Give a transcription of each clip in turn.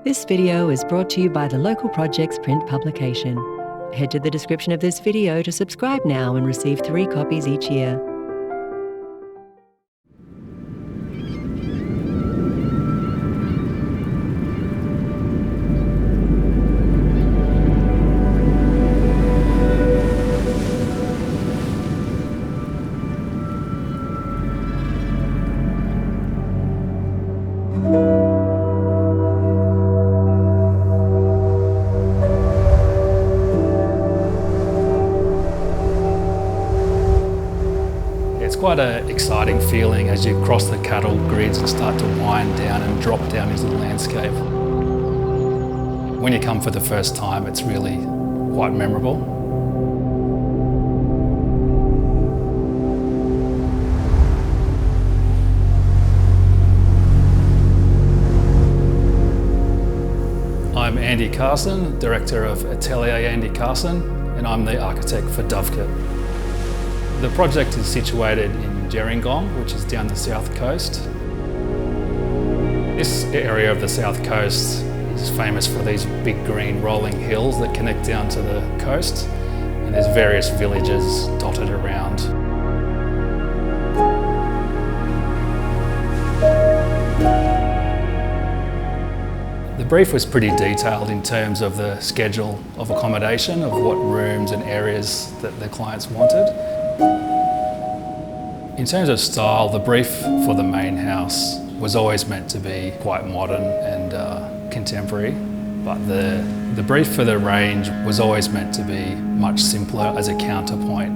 This video is brought to you by the Local Projects print publication. Head to the description of this video to subscribe now and receive 3 copies each year. It's quite an exciting feeling as you cross the cattle grids and start to wind down and drop down into the landscape. When you come for the first time, it's really quite memorable. I'm Andy Carson, Director of Atelier Andy Carson, and I'm the architect for Dovecote. The project is situated in Gerringong, which is down the south coast. This area of the south coast is famous for these big green rolling hills that connect down to the coast, and there's various villages dotted around. The brief was pretty detailed in terms of the schedule of accommodation, of what rooms and areas that the clients wanted. In terms of style, the brief for the main house was always meant to be quite modern and contemporary, but the brief for the range was always meant to be much simpler as a counterpoint.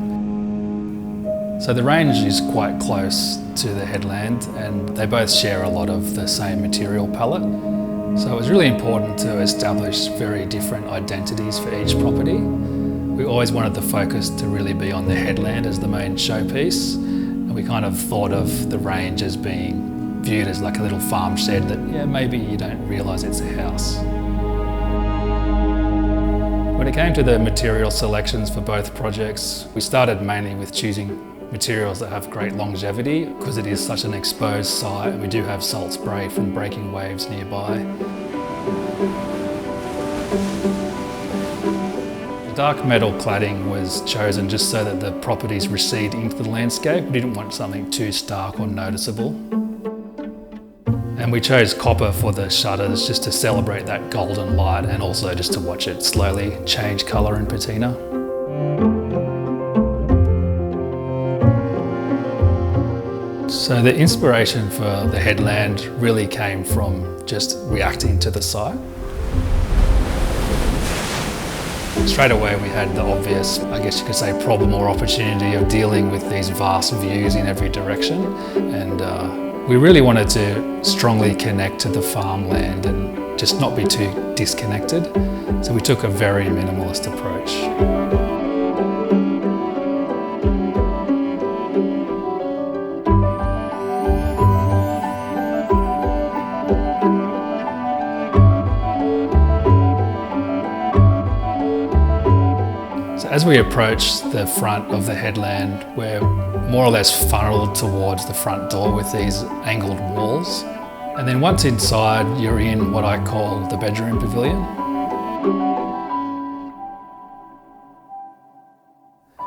So the range is quite close to the headland, and they both share a lot of the same material palette. So it was really important to establish very different identities for each property. We always wanted the focus to really be on the headland as the main showpiece. And we kind of thought of the range as being viewed as like a little farm shed that, yeah, maybe you don't realise it's a house. When it came to the material selections for both projects, we started mainly with choosing materials that have great longevity because it is such an exposed site, and we do have salt spray from breaking waves nearby. Dark metal cladding was chosen just so that the properties recede into the landscape. We didn't want something too stark or noticeable. And we chose copper for the shutters just to celebrate that golden light and also just to watch it slowly change colour and patina. So the inspiration for the headland really came from just reacting to the site. Straight away we had the obvious, I guess you could say, problem or opportunity of dealing with these vast views in every direction, and we really wanted to strongly connect to the farmland and just not be too disconnected, so we took a very minimalist approach. As we approach the front of the headland, we're more or less funneled towards the front door with these angled walls. And then once inside, you're in what I call the bedroom pavilion.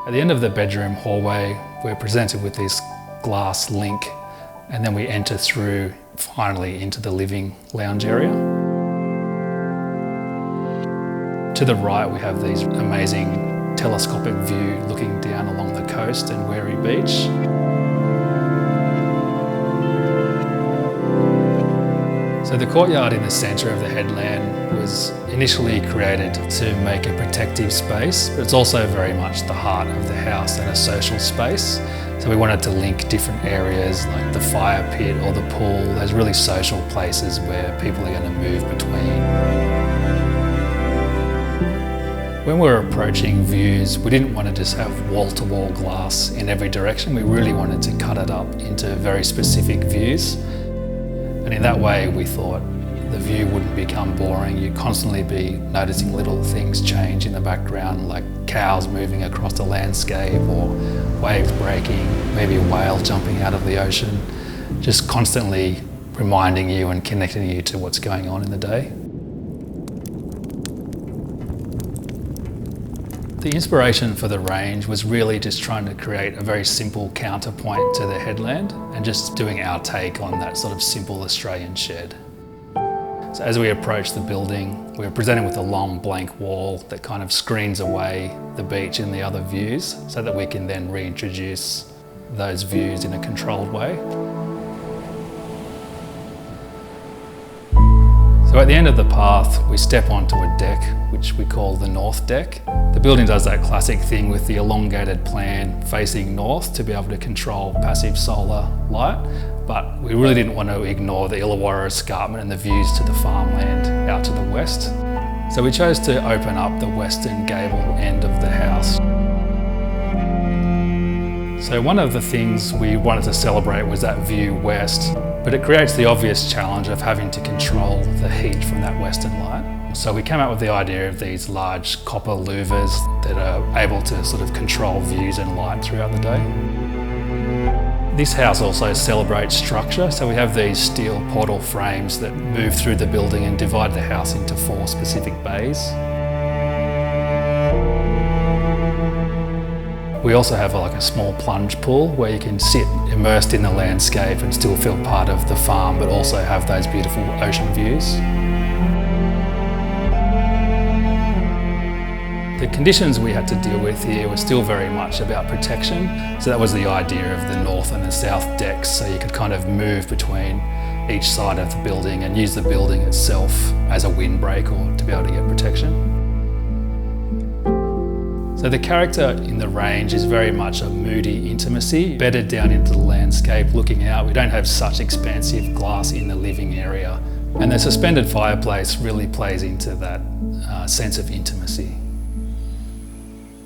At the end of the bedroom hallway, we're presented with this glass link, and then we enter through finally into the living lounge area. To the right, we have these amazing telescopic view looking down along the coast and Wary Beach. So the courtyard in the centre of the headland was initially created to make a protective space, but it's also very much the heart of the house and a social space. So we wanted to link different areas like the fire pit or the pool. There's really social places where people are going to move between. When we were approaching views, we didn't want to just have wall-to-wall glass in every direction. We really wanted to cut it up into very specific views. And in that way, we thought the view wouldn't become boring. You'd constantly be noticing little things change in the background, like cows moving across the landscape or waves breaking, maybe a whale jumping out of the ocean, just constantly reminding you and connecting you to what's going on in the day. The inspiration for the range was really just trying to create a very simple counterpoint to the headland and just doing our take on that sort of simple Australian shed. So as we approached the building, we were presented with a long blank wall that kind of screens away the beach and the other views so that we can then reintroduce those views in a controlled way. So at the end of the path, we step onto a deck, which we call the north deck. The building does that classic thing with the elongated plan facing north to be able to control passive solar light, but we really didn't want to ignore the Illawarra escarpment and the views to the farmland out to the west. So we chose to open up the western gable end of the house. So one of the things we wanted to celebrate was that view west, but it creates the obvious challenge of having to control the heat from that western light. So we came up with the idea of these large copper louvers that are able to sort of control views and light throughout the day. This house also celebrates structure, so we have these steel portal frames that move through the building and divide the house into 4 specific bays. We also have like a small plunge pool where you can sit immersed in the landscape and still feel part of the farm, but also have those beautiful ocean views. The conditions we had to deal with here were still very much about protection. So that was the idea of the north and the south decks, so you could kind of move between each side of the building and use the building itself as a windbreak or to be able to get protection. So the character in the range is very much a moody intimacy, bedded down into the landscape, looking out. We don't have such expansive glass in the living area. And the suspended fireplace really plays into that sense of intimacy.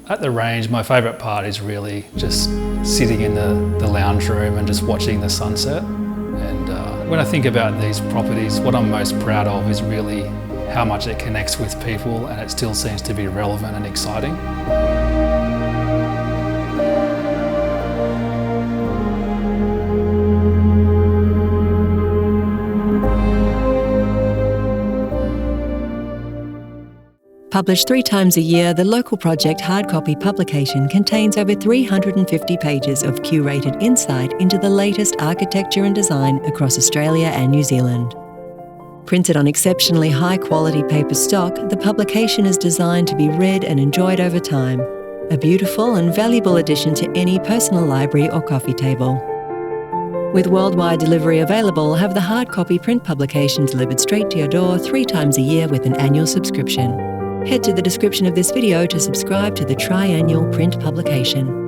At the range, my favourite part is really just sitting in the lounge room and just watching the sunset. And when I think about these properties, what I'm most proud of is really how much it connects with people, and it still seems to be relevant and exciting. Published 3 times a year, the local project hard copy publication contains over 350 pages of curated insight into the latest architecture and design across Australia and New Zealand. Printed on exceptionally high-quality paper stock, the publication is designed to be read and enjoyed over time, a beautiful and valuable addition to any personal library or coffee table. With worldwide delivery available, have the hard copy print publication delivered straight to your door 3 times a year with an annual subscription. Head to the description of this video to subscribe to the triannual print publication.